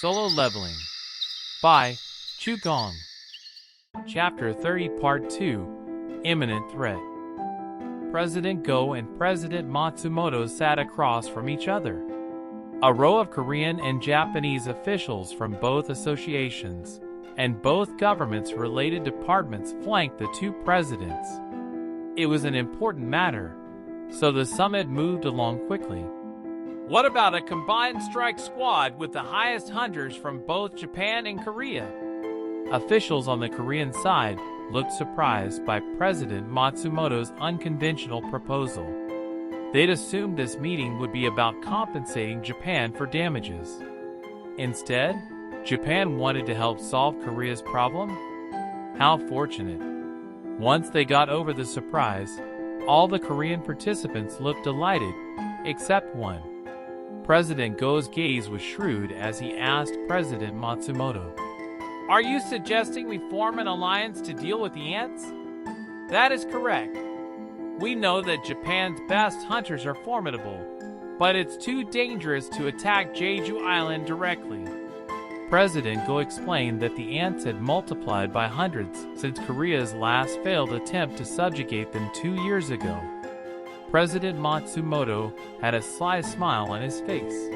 Solo Leveling by Chu Gong. Chapter 30 Part 2 Imminent Threat. President Go and President Matsumoto sat across from each other. A row of Korean and Japanese officials from both associations and both governments-related departments flanked the two presidents. It was an important matter, so the summit moved along quickly. What about a combined strike squad with the highest hunters from both Japan and Korea? Officials on the Korean side looked surprised by President Matsumoto's unconventional proposal. They'd assumed this meeting would be about compensating Japan for damages. Instead, Japan wanted to help solve Korea's problem? How fortunate. Once they got over the surprise, all the Korean participants looked delighted, except one. President Go's gaze was shrewd as he asked President Matsumoto, "Are you suggesting we form an alliance to deal with the ants?" "That is correct. We know that Japan's best hunters are formidable, but it's too dangerous to attack Jeju Island directly." President Go explained that the ants had multiplied by hundreds since Korea's last failed attempt to subjugate them 2 years ago. President Matsumoto had a sly smile on his face.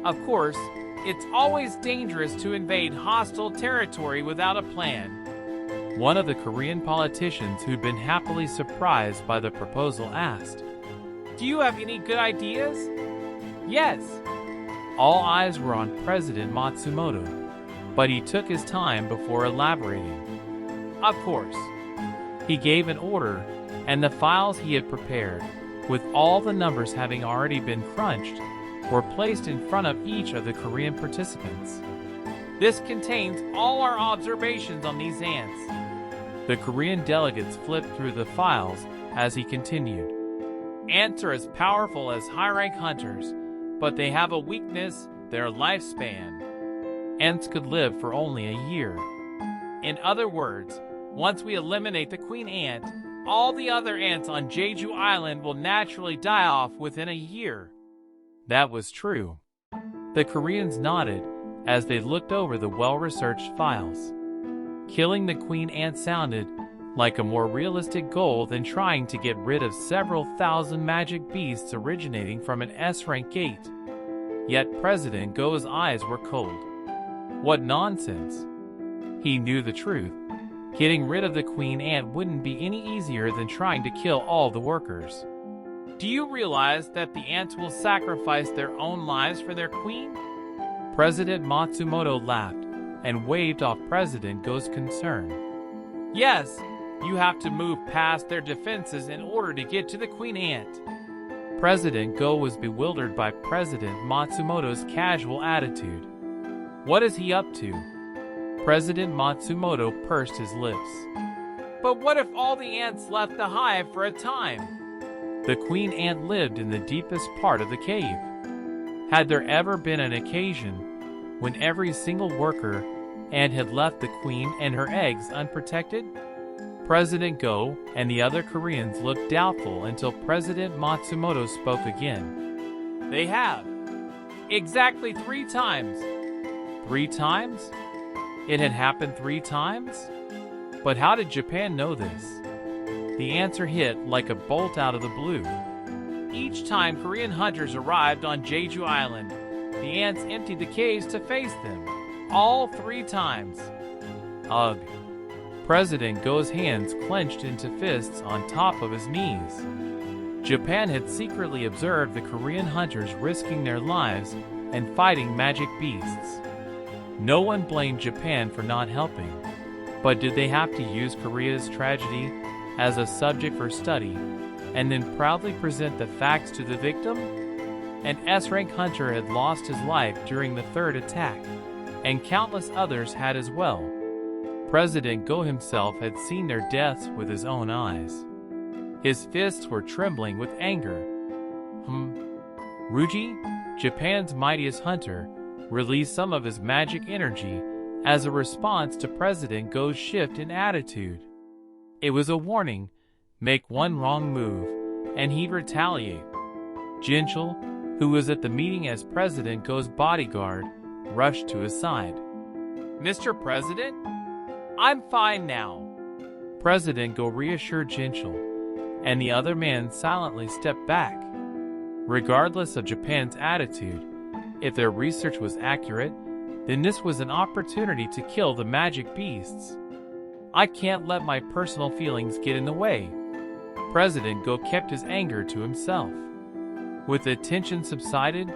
"Of course, it's always dangerous to invade hostile territory without a plan." One of the Korean politicians who'd been happily surprised by the proposal asked, "Do you have any good ideas?" "Yes." All eyes were on President Matsumoto, but he took his time before elaborating. "Of course." He gave an order, and the files he had prepared, with all the numbers having already been crunched, were placed in front of each of the Korean participants. "This contains all our observations on these ants." The Korean delegates flipped through the files as he continued. "Ants are as powerful as high-rank hunters, but they have a weakness: their lifespan. Ants could live for only a year. In other words, once we eliminate the queen ant, all the other ants on Jeju Island will naturally die off within a year." That was true. The Koreans nodded as they looked over the well-researched files. Killing the queen ant sounded like a more realistic goal than trying to get rid of several thousand magic beasts originating from an S-rank gate. Yet President Go's eyes were cold. What nonsense! He knew the truth. Getting rid of the queen ant wouldn't be any easier than trying to kill all the workers. "Do you realize that the ants will sacrifice their own lives for their queen?" President Matsumoto laughed and waved off President Go's concern. "Yes, you have to move past their defenses in order to get to the queen ant." President Go was bewildered by President Matsumoto's casual attitude. What is he up to? President Matsumoto pursed his lips. "But what if all the ants left the hive for a time?" The queen ant lived in the deepest part of the cave. Had there ever been an occasion when every single worker ant had left the queen and her eggs unprotected? President Go and the other Koreans looked doubtful until President Matsumoto spoke again. "They have. Exactly 3 times. 3 times? It had happened 3 times? But how did Japan know this?" The answer hit like a bolt out of the blue. "Each time Korean hunters arrived on Jeju Island, the ants emptied the caves to face them. All 3 times. Ugh. President Go's hands clenched into fists on top of his knees. Japan had secretly observed the Korean hunters risking their lives and fighting magic beasts. No one blamed Japan for not helping. But did they have to use Korea's tragedy as a subject for study and then proudly present the facts to the victim? An S-rank hunter had lost his life during the 3rd attack, and countless others had as well. President Go himself had seen their deaths with his own eyes. His fists were trembling with anger. Ruji, Japan's mightiest hunter, released some of his magic energy as a response to President Go's shift in attitude. It was a warning: make one wrong move, and he'd retaliate. Jinchul, who was at the meeting as President Go's bodyguard, rushed to his side. "Mr. President, I'm fine now." President Go reassured Jinchul, and the other man silently stepped back. Regardless of Japan's attitude, if their research was accurate, then this was an opportunity to kill the magic beasts. "I can't let my personal feelings get in the way." President Go kept his anger to himself. With the tension subsided,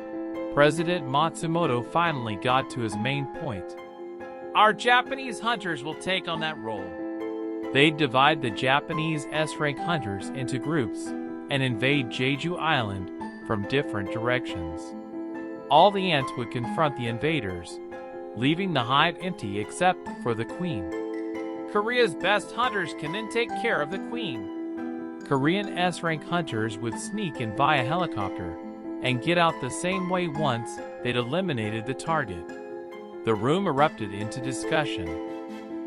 President Matsumoto finally got to his main point. "Our Japanese hunters will take on that role." They'd divide the Japanese S-rank hunters into groups and invade Jeju Island from different directions. All the ants would confront the invaders, leaving the hive empty except for the queen. Korea's best hunters can then take care of the queen. Korean S-rank hunters would sneak in via helicopter and get out the same way once they'd eliminated the target. The room erupted into discussion.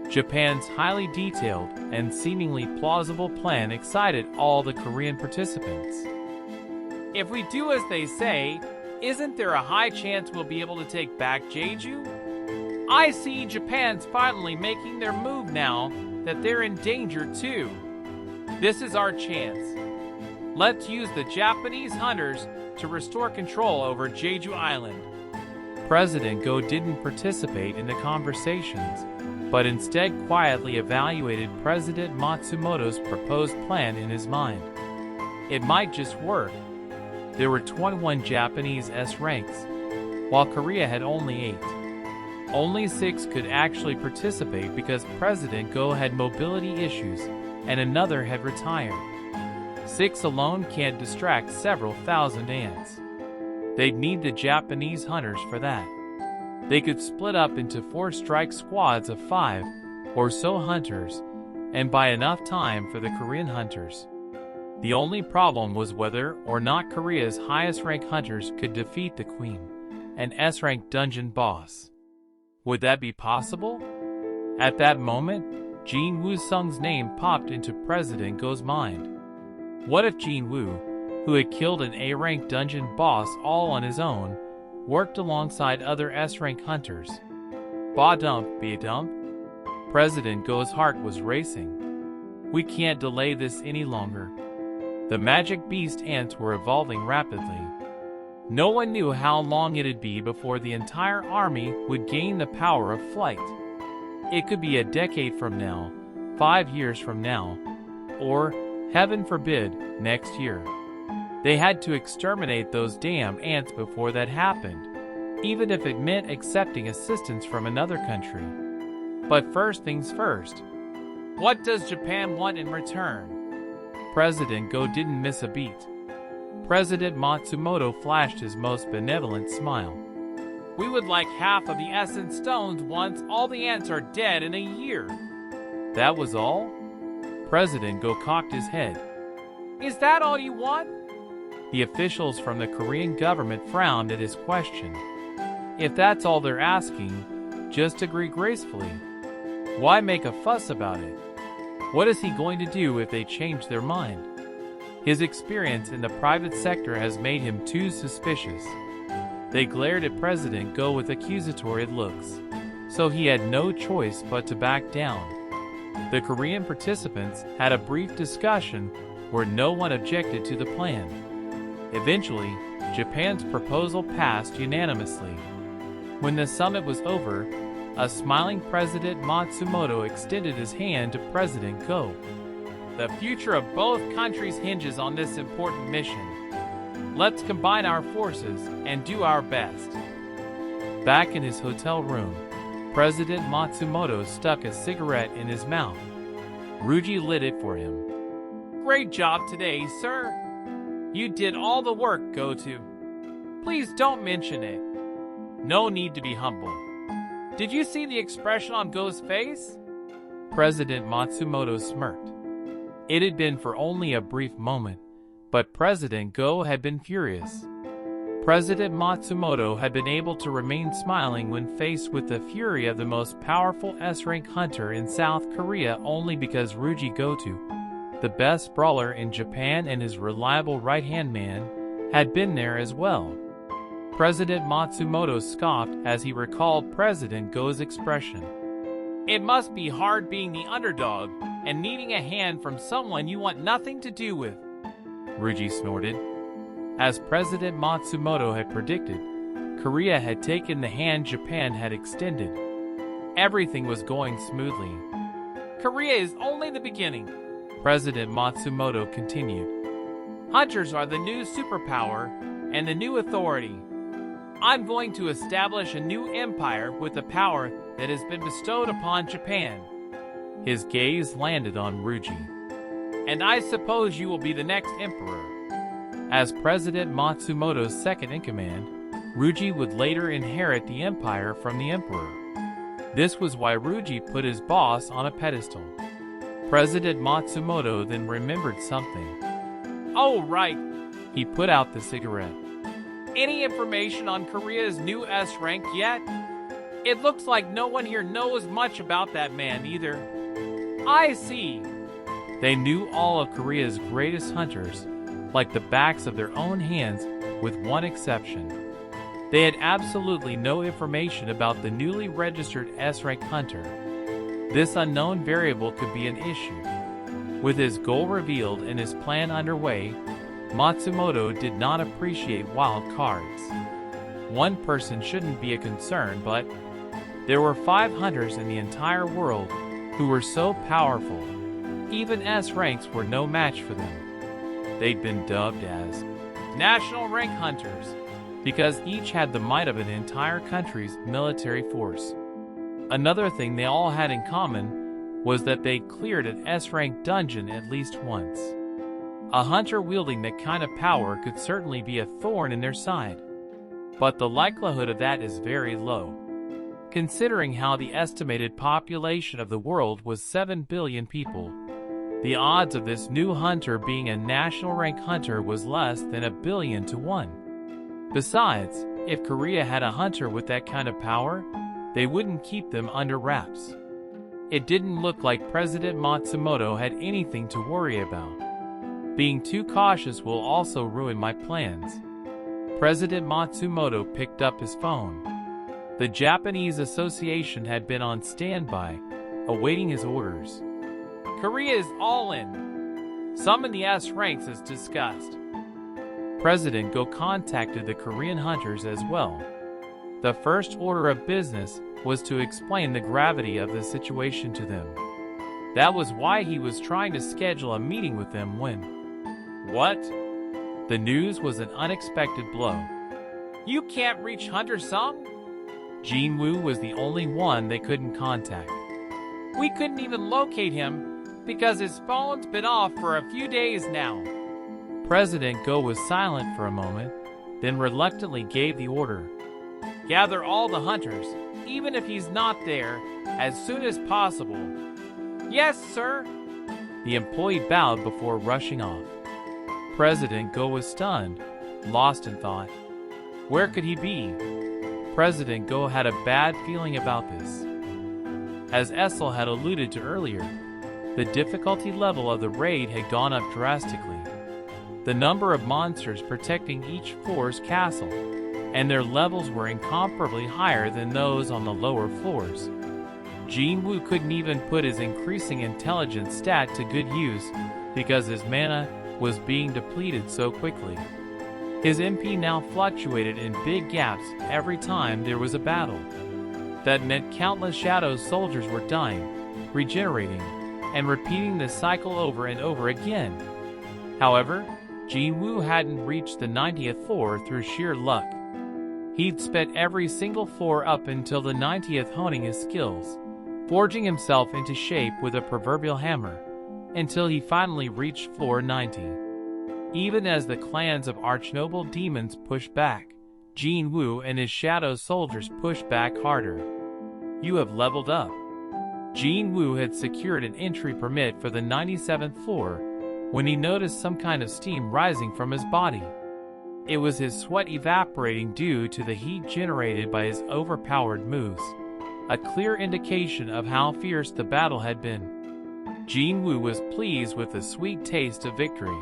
Japan's highly detailed and seemingly plausible plan excited all the Korean participants. "If we do as they say, isn't there a high chance we'll be able to take back Jeju? I see Japan's finally making their move now that they're in danger too. This is our chance. Let's use the Japanese hunters to restore control over Jeju Island." President Go didn't participate in the conversations, but instead quietly evaluated President Matsumoto's proposed plan in his mind. It might just work. There were 21 Japanese S ranks, while Korea had only 8. Only 6 could actually participate because President Go had mobility issues and another had retired. 6 alone can't distract several thousand ants. They'd need the Japanese hunters for that. They could split up into 4 strike squads of 5 or so hunters and buy enough time for the Korean hunters. The only problem was whether or not Korea's highest rank hunters could defeat the Queen, an S-rank dungeon boss. Would that be possible? At that moment, Jin Woo-sung's name popped into President Go's mind. What if Jin Woo, who had killed an A-rank dungeon boss all on his own, worked alongside other S-rank hunters? Ba-dump, be-dump? President Go's heart was racing. We can't delay this any longer. The magic beast ants were evolving rapidly. No one knew how long it'd be before the entire army would gain the power of flight. It could be a decade from now, 5 years from now, or, heaven forbid, next year. They had to exterminate those damn ants before that happened, even if it meant accepting assistance from another country. But first things first. What does Japan want in return? President Go didn't miss a beat. President Matsumoto flashed his most benevolent smile. We would like half of the essence stones once all the ants are dead in a year. That was all? President Go cocked his head. Is that all you want? The officials from the Korean government frowned at his question. If that's all they're asking, just agree gracefully. Why make a fuss about it? What is he going to do if they change their mind? His experience in the private sector has made him too suspicious. They glared at President Go with accusatory looks, so he had no choice but to back down. The Korean participants had a brief discussion where no one objected to the plan. Eventually, Japan's proposal passed unanimously. When the summit was over, a smiling President Matsumoto extended his hand to President Go. The future of both countries hinges on this important mission. Let's combine our forces and do our best. Back in his hotel room, President Matsumoto stuck a cigarette in his mouth. Ruji lit it for him. Great job today, sir. You did all the work, Go-to. Please don't mention it. No need to be humble. Did you see the expression on Go's face? President Matsumoto smirked. It had been for only a brief moment, but President Go had been furious. President Matsumoto had been able to remain smiling when faced with the fury of the most powerful S-rank hunter in South Korea only because Ruji Go-to, the best brawler in Japan and his reliable right-hand man, had been there as well. President Matsumoto scoffed as he recalled President Go's expression. "It must be hard being the underdog and needing a hand from someone you want nothing to do with," Ryuji snorted. As President Matsumoto had predicted, Korea had taken the hand Japan had extended. Everything was going smoothly. "Korea is only the beginning," President Matsumoto continued. "Hunters are the new superpower and the new authority. I'm going to establish a new empire with the power that has been bestowed upon Japan." His gaze landed on Ryuji. "And I suppose you will be the next emperor." As President Matsumoto's second-in-command, Ryuji would later inherit the empire from the emperor. This was why Ryuji put his boss on a pedestal. President Matsumoto then remembered something. "Oh, right." He put out the cigarette. "Any information on Korea's new S rank yet? It looks like no one here knows much about that man either." "I see." They knew all of Korea's greatest hunters, like the backs of their own hands, with one exception. They had absolutely no information about the newly registered S-rank hunter. This unknown variable could be an issue. With his goal revealed and his plan underway, Matsumoto did not appreciate wild cards. One person shouldn't be a concern, but there were 5 hunters in the entire world who were so powerful, even S ranks were no match for them. They'd been dubbed as national rank hunters because each had the might of an entire country's military force. Another thing they all had in common was that they cleared an S-rank dungeon at least once. A hunter wielding that kind of power could certainly be a thorn in their side, but the likelihood of that is very low. Considering how the estimated population of the world was 7 billion people, the odds of this new hunter being a national rank hunter was less than 1 billion to 1. Besides, if Korea had a hunter with that kind of power, they wouldn't keep them under wraps. It didn't look like President Matsumoto had anything to worry about. Being too cautious will also ruin my plans. President Matsumoto picked up his phone. The Japanese Association had been on standby, awaiting his orders. "Korea is all in. Summon the S ranks as discussed." President Go contacted the Korean hunters as well. The first order of business was to explain the gravity of the situation to them. That was why he was trying to schedule a meeting with them when... What? The news was an unexpected blow. "You can't reach Hunter Sung?" Jin Woo was the only one they couldn't contact. "We couldn't even locate him because his phone's been off for a few days now." President Go was silent for a moment, then reluctantly gave the order. "Gather all the hunters, even if he's not there, as soon as possible." "Yes, sir." The employee bowed before rushing off. President Go was stunned, lost in thought. Where could he be? President Go had a bad feeling about this. As Essel had alluded to earlier, the difficulty level of the raid had gone up drastically. The number of monsters protecting each floor's castle, and their levels were incomparably higher than those on the lower floors. Jin Woo couldn't even put his increasing intelligence stat to good use because his mana was being depleted so quickly. His MP now fluctuated in big gaps every time there was a battle. That meant countless Shadow soldiers were dying, regenerating, and repeating the cycle over and over again. However, Jin Woo hadn't reached the 90th floor through sheer luck. He'd spent every single floor up until the 90th honing his skills, forging himself into shape with a proverbial hammer, until he finally reached floor 90. Even as the clans of archnoble demons pushed back, Jin Woo and his shadow soldiers pushed back harder. "You have leveled up." Jin Woo had secured an entry permit for the 97th floor when he noticed some kind of steam rising from his body. It was his sweat evaporating due to the heat generated by his overpowered moves, a clear indication of how fierce the battle had been. Jin Woo was pleased with the sweet taste of victory.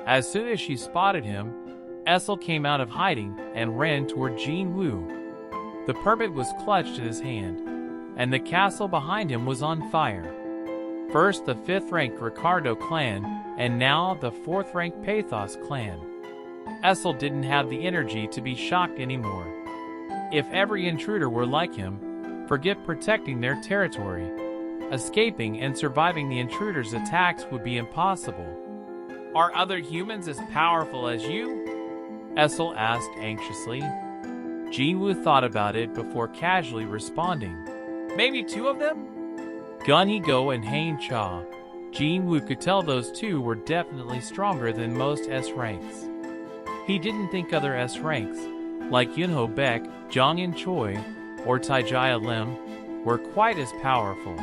As soon as she spotted him, Essel came out of hiding and ran toward Jin Woo. The permit was clutched in his hand, and the castle behind him was on fire. First the 5th-ranked Ricardo clan, and now the 4th-ranked Pathos clan. Essel didn't have the energy to be shocked anymore. If every intruder were like him, forget protecting their territory. Escaping and surviving the intruders' attacks would be impossible. Are other humans as powerful as you? Essel asked anxiously. Jin Woo thought about it before casually responding. Maybe 2 of them? Gun He-go and Hain Cha. Jin Woo could tell those 2 were definitely stronger than most S ranks. He didn't think other S ranks, like Yunho Baek, Jongin Choi, or Taijia Lim, were quite as powerful.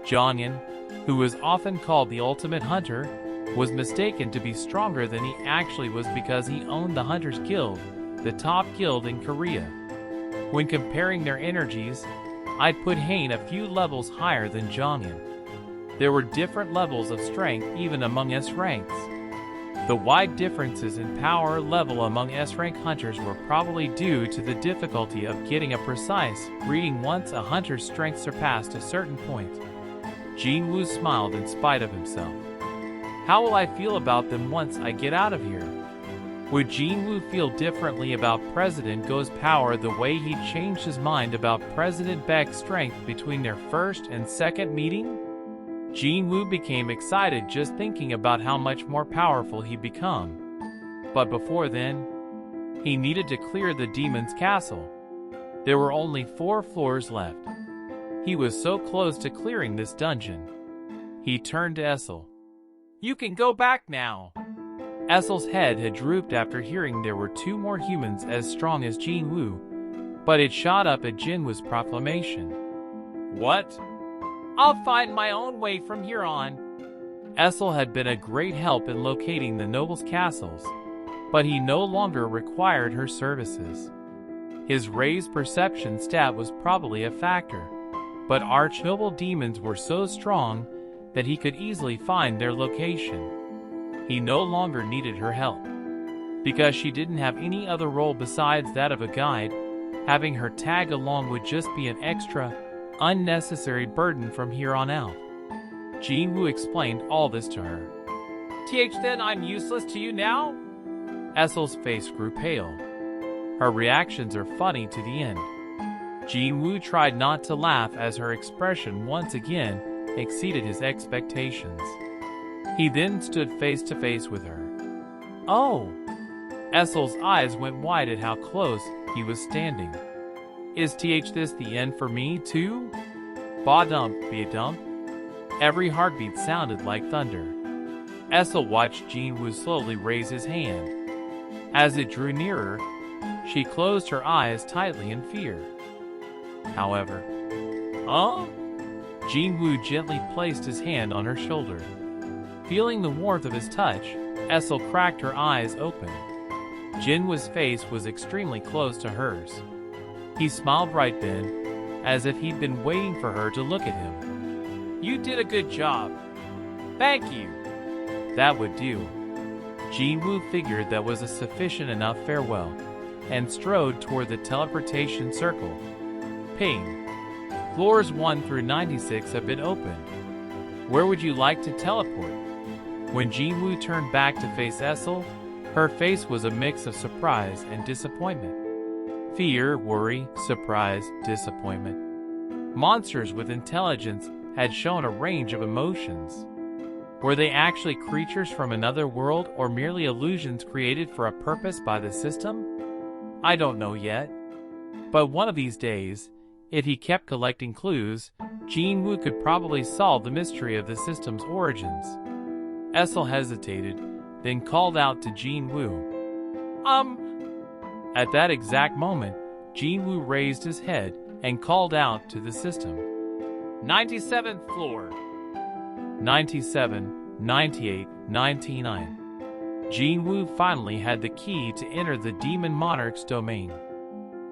Jongin, who was often called the ultimate hunter, was mistaken to be stronger than he actually was because he owned the Hunters Guild, the top guild in Korea. When comparing their energies, I'd put Hain a few levels higher than Jongin. There were different levels of strength even among S ranks. The wide differences in power level among S-rank hunters were probably due to the difficulty of getting a precise reading once a hunter's strength surpassed a certain point. Jin Woo smiled in spite of himself. How will I feel about them once I get out of here? Would Jin Woo feel differently about President Go's power the way he changed his mind about President Baek's strength between their first and second meeting? Jin Woo became excited just thinking about how much more powerful he'd become. But before then, he needed to clear the demon's castle. There were only 4 floors left. He was so close to clearing this dungeon. He turned to Essel. You can go back now. Essel's head had drooped after hearing there were 2 more humans as strong as Jin Woo, but it shot up at Jin Woo's proclamation. What? I'll find my own way from here on. Essel had been a great help in locating the nobles' castles, but he no longer required her services. His raised perception stat was probably a factor, but arch-noble demons were so strong that he could easily find their location. He no longer needed her help. Because she didn't have any other role besides that of a guide, having her tag along would just be an extra, unnecessary burden from here on out. Jin Woo explained all this to her. Then I'm useless to you now? Essel's face grew pale. Her reactions are funny to the end. Jin Woo tried not to laugh as her expression once again exceeded his expectations. He then stood face to face with her. Oh! Essel's eyes went wide at how close he was standing. Is this the end for me, too? Ba-dump, be-a-dump. Every heartbeat sounded like thunder. Essel watched Jin Woo slowly raise his hand. As it drew nearer, she closed her eyes tightly in fear. However, Jin Woo gently placed his hand on her shoulder. Feeling the warmth of his touch, Essel cracked her eyes open. Jin Woo's face was extremely close to hers. He smiled right then, as if he'd been waiting for her to look at him. You did a good job. Thank you. That would do. Jin Woo figured that was a sufficient enough farewell, and strode toward the teleportation circle. Ping. Floors 1 through 96 have been opened. Where would you like to teleport? When Jin Woo turned back to face Essel, her face was a mix of surprise and disappointment. Fear, worry, surprise, disappointment. Monsters with intelligence had shown a range of emotions. Were they actually creatures from another world or merely illusions created for a purpose by the system? I don't know yet. But one of these days, if he kept collecting clues, Jin Woo could probably solve the mystery of the system's origins. Essel hesitated, then called out to Jin Woo. At that exact moment, Jin Woo raised his head and called out to the system. 97th floor. 97, 98, 99. Jin Woo finally had the key to enter the Demon Monarch's domain.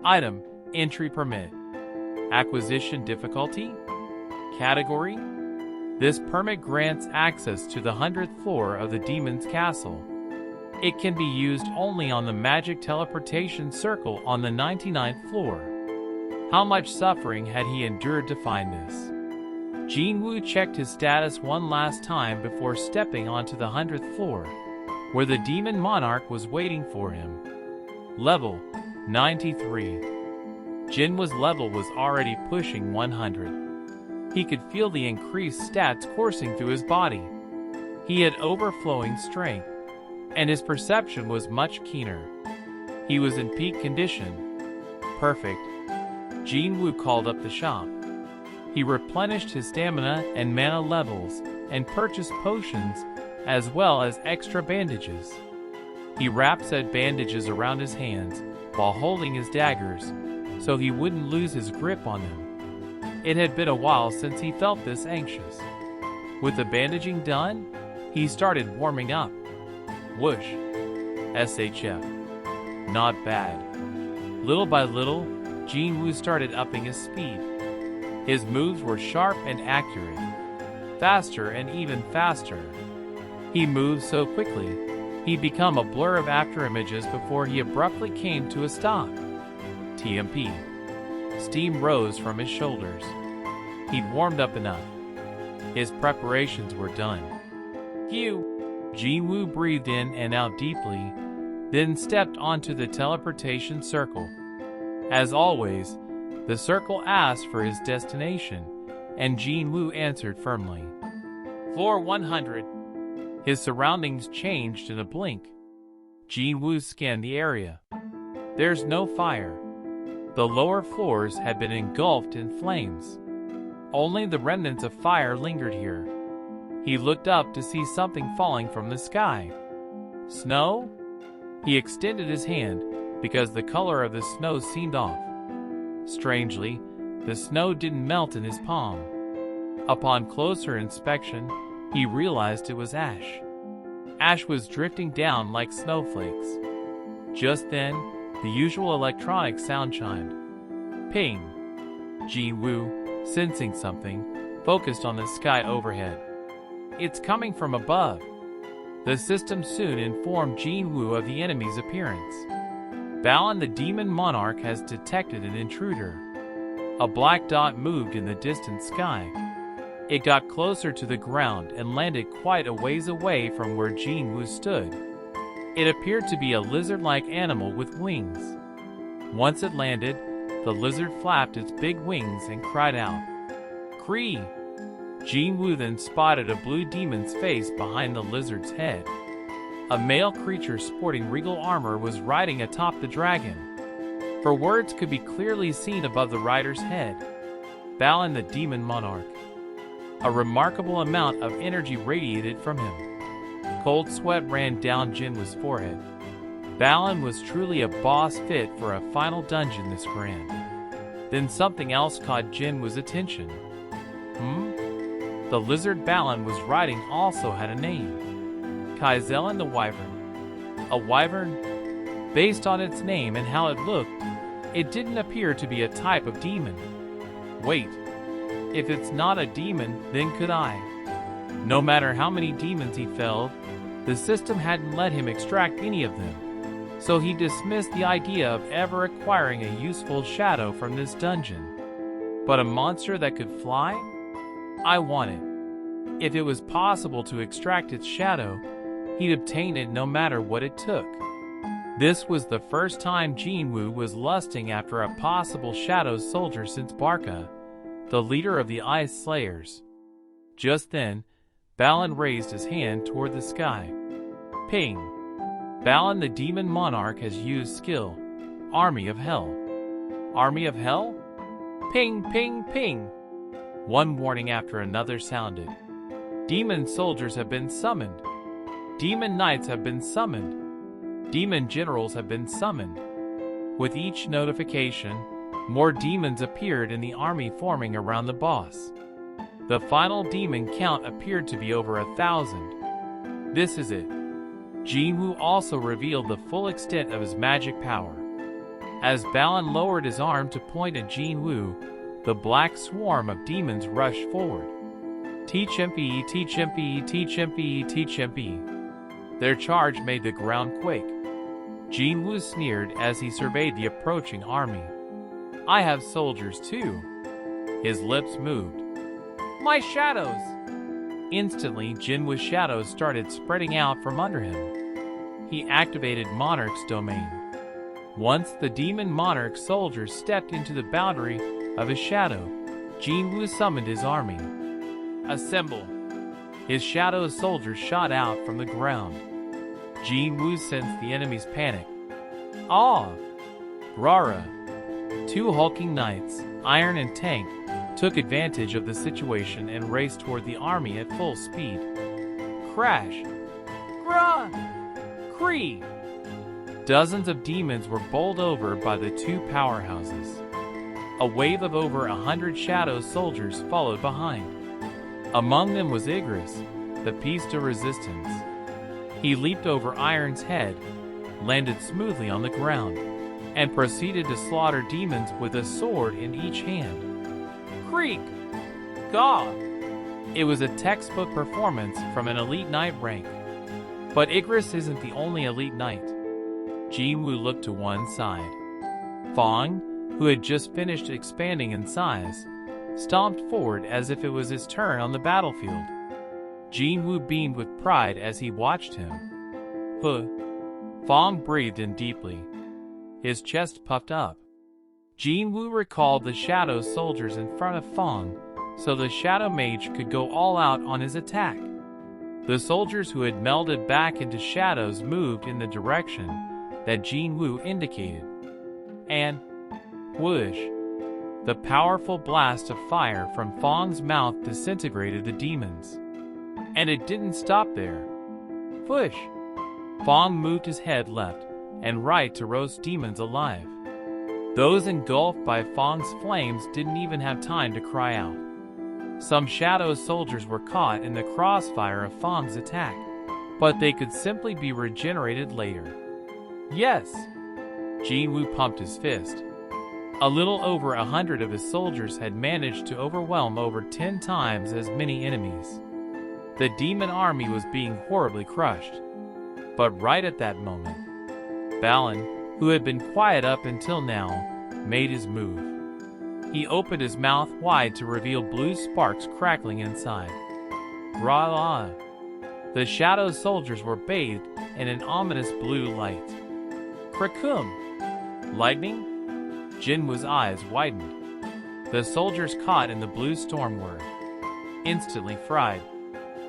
Item, entry permit. Acquisition difficulty? Category? This permit grants access to the 100th floor of the demon's castle. It can be used only on the magic teleportation circle on the 99th floor. How much suffering had he endured to find this? Jinwoo checked his status one last time before stepping onto the 100th floor, where the demon monarch was waiting for him. Level 93. Jinwoo's level was already pushing 100. He could feel the increased stats coursing through his body. He had overflowing strength, and his perception was much keener. He was in peak condition. Perfect. Jinwoo called up the shop. He replenished his stamina and mana levels and purchased potions as well as extra bandages. He wrapped said bandages around his hands while holding his daggers so he wouldn't lose his grip on them. It had been a while since he felt this anxious. With the bandaging done, he started warming up. Whoosh. SHF. Not bad. Little by little, Jinwoo started upping his speed. His moves were sharp and accurate, faster and even faster. He moved so quickly, he'd become a blur of afterimages before he abruptly came to a stop. TMP. Steam rose from his shoulders. He'd warmed up enough. His preparations were done. Phew! Jinwoo breathed in and out deeply, then stepped onto the teleportation circle. As always, the circle asked for his destination, and Jinwoo answered firmly. Floor 100. His surroundings changed in a blink. Jinwoo scanned the area. There's no fire. The lower floors had been engulfed in flames. Only the remnants of fire lingered here. He looked up to see something falling from the sky. Snow? He extended his hand because the color of the snow seemed off. Strangely, the snow didn't melt in his palm. Upon closer inspection, he realized it was ash. Ash was drifting down like snowflakes. Just then, the usual electronic sound chimed. Ping! Jinwoo, sensing something, focused on the sky overhead. It's coming from above. The system soon informed Jinwoo of the enemy's appearance. Balin the Demon Monarch has detected an intruder. A black dot moved in the distant sky. It got closer to the ground and landed quite a ways away from where Jinwoo stood. It appeared to be a lizard-like animal with wings. Once it landed, the lizard flapped its big wings and cried out, "Cree!" Jinwoo then spotted a blue demon's face behind the lizard's head. A male creature sporting regal armor was riding atop the dragon. For words could be clearly seen above the rider's head. Balin the Demon Monarch. A remarkable amount of energy radiated from him. Cold sweat ran down Jinwoo's forehead. Balin was truly a boss fit for a final dungeon this grand. Then something else caught Jinwoo's attention. The lizard Balin was riding also had a name. Kaizelin the Wyvern. A wyvern? Based on its name and how it looked, it didn't appear to be a type of demon. Wait, if it's not a demon, then could I? No matter how many demons he felled, the system hadn't let him extract any of them, so he dismissed the idea of ever acquiring a useful shadow from this dungeon. But a monster that could fly? I want it. If it was possible to extract its shadow, he'd obtain it no matter what it took. This was the first time Jinwoo was lusting after a possible shadow soldier since Barca, the leader of the Ice Slayers. Just then, Balin raised his hand toward the sky. Ping! Balin the Demon Monarch has used skill. Army of Hell. Army of Hell? Ping, ping, ping! One warning after another sounded. Demon soldiers have been summoned. Demon knights have been summoned. Demon generals have been summoned. With each notification, more demons appeared in the army forming around the boss. The final demon count appeared to be over 1,000. This is it. Jinwoo also revealed the full extent of his magic power. As Balin lowered his arm to point at Jinwoo, the black swarm of demons rushed forward. Teach MP, teach MP, teach MP, teach MP. Their charge made the ground quake. Jin Woo sneered as he surveyed the approaching army. "I have soldiers too." His lips moved. "My shadows!" Instantly, Jin Woo's shadows started spreading out from under him. He activated Monarch's domain. Once the demon Monarch soldiers stepped into the boundary of his shadow, Jin Woo summoned his army. "Assemble!" His shadow soldiers shot out from the ground. Jin Woo sensed the enemy's panic. "Ah! Rara!" Two hulking knights, Iron and Tank, took advantage of the situation and raced toward the army at full speed. Crash! Gra! Kree! Dozens of demons were bowled over by the two powerhouses. A wave of over 100 shadow soldiers followed behind. Among them was Igris, the piece de resistance. He leaped over Iron's head, landed smoothly on the ground, and proceeded to slaughter demons with a sword in each hand. Creak! God! It was a textbook performance from an elite knight rank. But Igris isn't the only elite knight. Jin Woo looked to one side. Fong, who had just finished expanding in size, stomped forward as if it was his turn on the battlefield. Jin Woo beamed with pride as he watched him. Huh. Fong breathed in deeply. His chest puffed up. Jin Woo recalled the shadow soldiers in front of Fong, so the shadow mage could go all out on his attack. The soldiers who had melded back into shadows moved in the direction that Jin Woo indicated. And whoosh! The powerful blast of fire from Fong's mouth disintegrated the demons. And it didn't stop there. Whoosh! Fong moved his head left and right to roast demons alive. Those engulfed by Fong's flames didn't even have time to cry out. Some shadow soldiers were caught in the crossfire of Fong's attack, but they could simply be regenerated later. Yes! Jin Woo pumped his fist. A little over 100 of his soldiers had managed to overwhelm over 10 times as many enemies. The demon army was being horribly crushed. But right at that moment, Balin, who had been quiet up until now, made his move. He opened his mouth wide to reveal blue sparks crackling inside. Gra-la! The shadow soldiers were bathed in an ominous blue light. Krakum! Lightning? Jin Woo's eyes widened. The soldiers caught in the blue storm were instantly fried.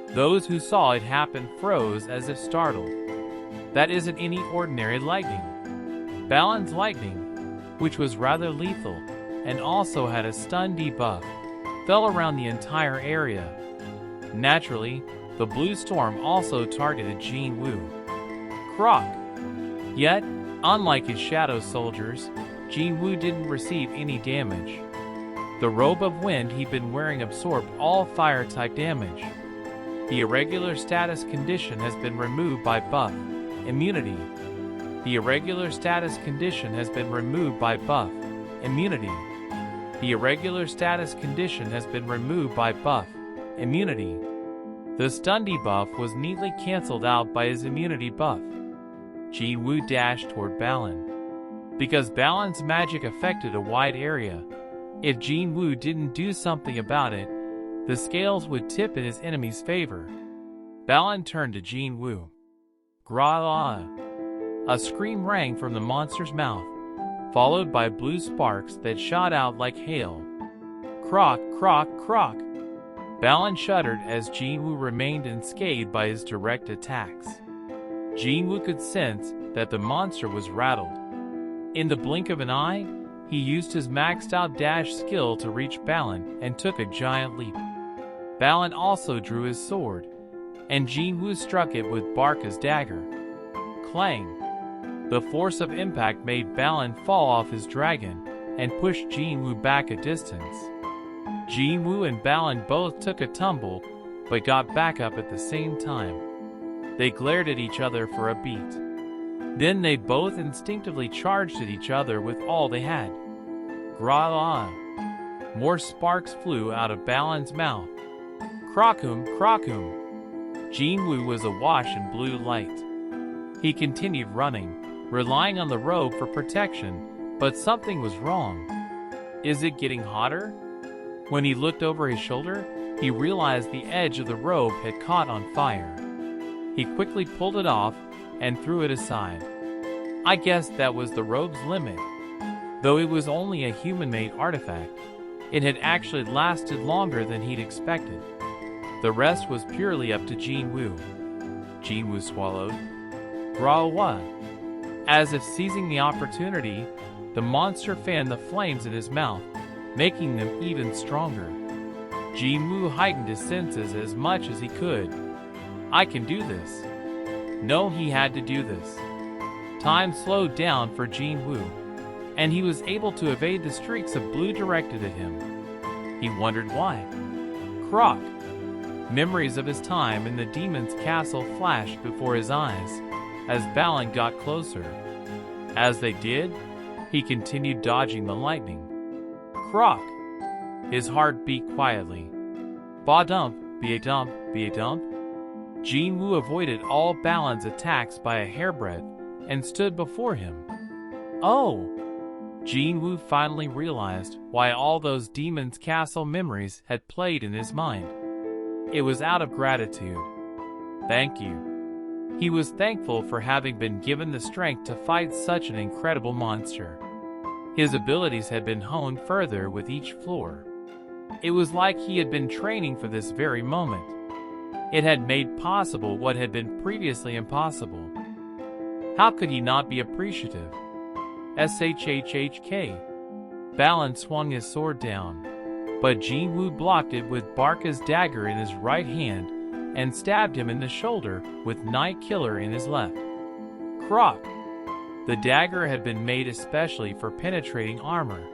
Those who saw it happen froze as if startled. That isn't any ordinary lightning. Balin's lightning, which was rather lethal and also had a stun debuff, fell around the entire area. Naturally, the blue storm also targeted Jin Woo. Croc! Yet, unlike his shadow soldiers, Jin Woo didn't receive any damage. The robe of wind he'd been wearing absorbed all fire-type damage. The irregular status condition has been removed by buff. Immunity. The irregular status condition has been removed by buff. Immunity. The irregular status condition has been removed by buff. Immunity. The stun debuff was neatly cancelled out by his immunity buff. Jin Woo dashed toward Balin. Because Balin's magic affected a wide area, if Jin Woo didn't do something about it, the scales would tip in his enemy's favor. Balin turned to Jin Woo. Gra-la! A scream rang from the monster's mouth, followed by blue sparks that shot out like hail. Croc, croc, croc! Balin shuddered as Jin Woo remained unscathed by his direct attacks. Jin Woo could sense that the monster was rattled. In the blink of an eye, he used his maxed-out dash skill to reach Balin and took a giant leap. Balin also drew his sword, and Jin Woo struck it with Barca's dagger. Clang! The force of impact made Balin fall off his dragon and pushed Jin Woo back a distance. Jin Woo and Balin both took a tumble, but got back up at the same time. They glared at each other for a beat. Then they both instinctively charged at each other with all they had. Gra-la! More sparks flew out of Balin's mouth. Krakum, krakum! Jin Woo was awash in blue light. He continued running, relying on the robe for protection, but something was wrong. Is it getting hotter? When he looked over his shoulder, he realized the edge of the robe had caught on fire. He quickly pulled it off and threw it aside. I guess that was the robe's limit. Though it was only a human-made artifact, it had actually lasted longer than he'd expected. The rest was purely up to Jin Woo. Jin Woo swallowed. Grawa. As if seizing the opportunity, the monster fanned the flames in his mouth, making them even stronger. Jin Woo heightened his senses as much as he could. I can do this. No, he had to do this. Time slowed down for Jin Woo, and he was able to evade the streaks of blue directed at him. He wondered why. Croc. Memories of his time in the demon's castle flashed before his eyes as Balin got closer. As they did, he continued dodging the lightning. Croc. His heart beat quietly. Ba-dump, be-a-dump, be-a-dump. Jin Woo avoided all Balin's attacks by a hairbreadth and stood before him. Oh! Jin Woo finally realized why all those demon's castle memories had played in his mind. It was out of gratitude. Thank you. He was thankful for having been given the strength to fight such an incredible monster. His abilities had been honed further with each floor. It was like he had been training for this very moment. It had made possible what had been previously impossible. How could he not be appreciative? SHHHK. Balin swung his sword down, but Jin Woo blocked it with Barca's dagger in his right hand and stabbed him in the shoulder with Night Killer in his left. Croc. The dagger had been made especially for penetrating armor,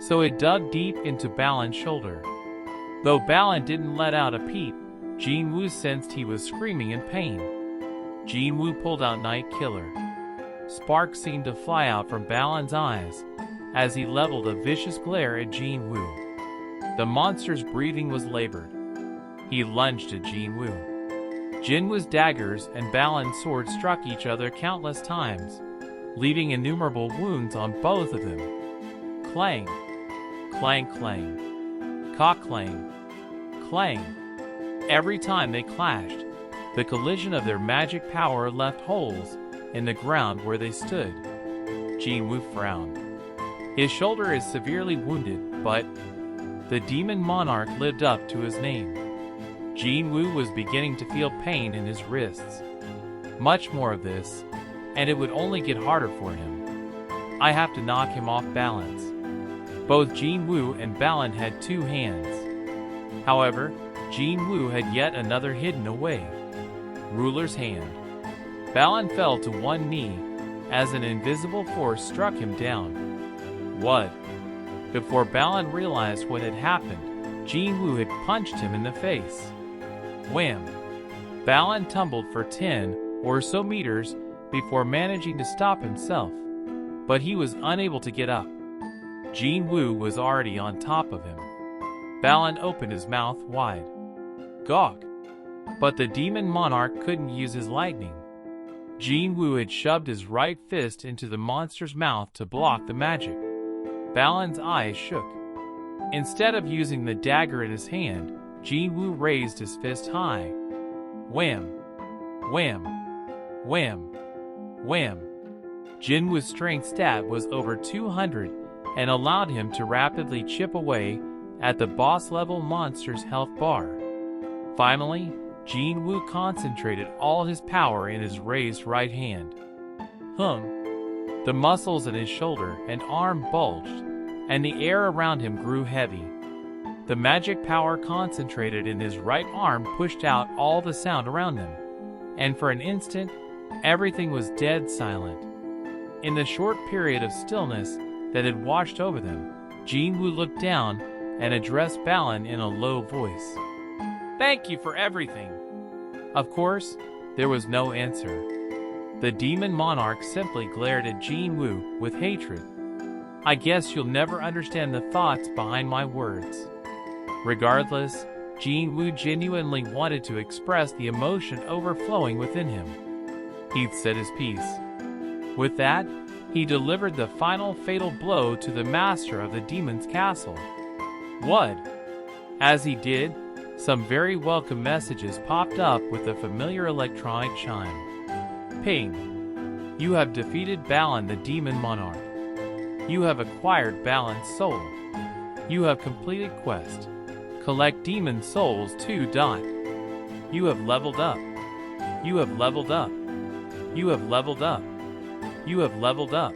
so it dug deep into Balin's shoulder. Though Balin didn't let out a peep, Jin Woo sensed he was screaming in pain. Jin Woo pulled out Night Killer. Sparks seemed to fly out from Balin's eyes as he leveled a vicious glare at Jin Woo. The monster's breathing was labored. He lunged at Jin Woo. Jin Woo's daggers and Balin's sword struck each other countless times, leaving innumerable wounds on both of them. Clang, clang, clang, caw-clang, clang. Every time they clashed, the collision of their magic power left holes in the ground where they stood. Jin Woo frowned. His shoulder is severely wounded, but the demon monarch lived up to his name. Jin Woo was beginning to feel pain in his wrists. Much more of this, and it would only get harder for him. I have to knock him off balance. Both Jin Woo and Balin had two hands. However, Jin Woo had yet another hidden away. Ruler's hand. Balin fell to one knee as an invisible force struck him down. What? Before Balin realized what had happened, Jin Woo had punched him in the face. Wham! Balin tumbled for 10 or so meters before managing to stop himself, but he was unable to get up. Jin Woo was already on top of him. Balin opened his mouth wide. Gawk! But the demon monarch couldn't use his lightning. Jin Woo had shoved his right fist into the monster's mouth to block the magic. Balin's eyes shook. Instead of using the dagger in his hand, Jin Woo raised his fist high. Wham! Wham! Wham! Wham! Jin Woo's strength stat was over 200 and allowed him to rapidly chip away at the boss-level monster's health bar. Finally, Jin Woo concentrated all his power in his raised right hand. The muscles in his shoulder and arm bulged, and the air around him grew heavy. The magic power concentrated in his right arm pushed out all the sound around him, and for an instant, everything was dead silent. In the short period of stillness that had washed over them, Jin Woo looked down and addressed Balin in a low voice. Thank you for everything. Of course, there was no answer. The demon monarch simply glared at Jin Woo with hatred. I guess you'll never understand the thoughts behind my words. Regardless, Jin Woo genuinely wanted to express the emotion overflowing within him. He'd said his piece. With that, he delivered the final fatal blow to the master of the demon's castle. What? As he did, some very welcome messages popped up with a familiar electronic chime. Ping. You have defeated Balan the demon monarch. You have acquired Balan's soul. You have completed quest. Collect demon souls 2. You have leveled up. You have leveled up. You have leveled up. You have leveled up.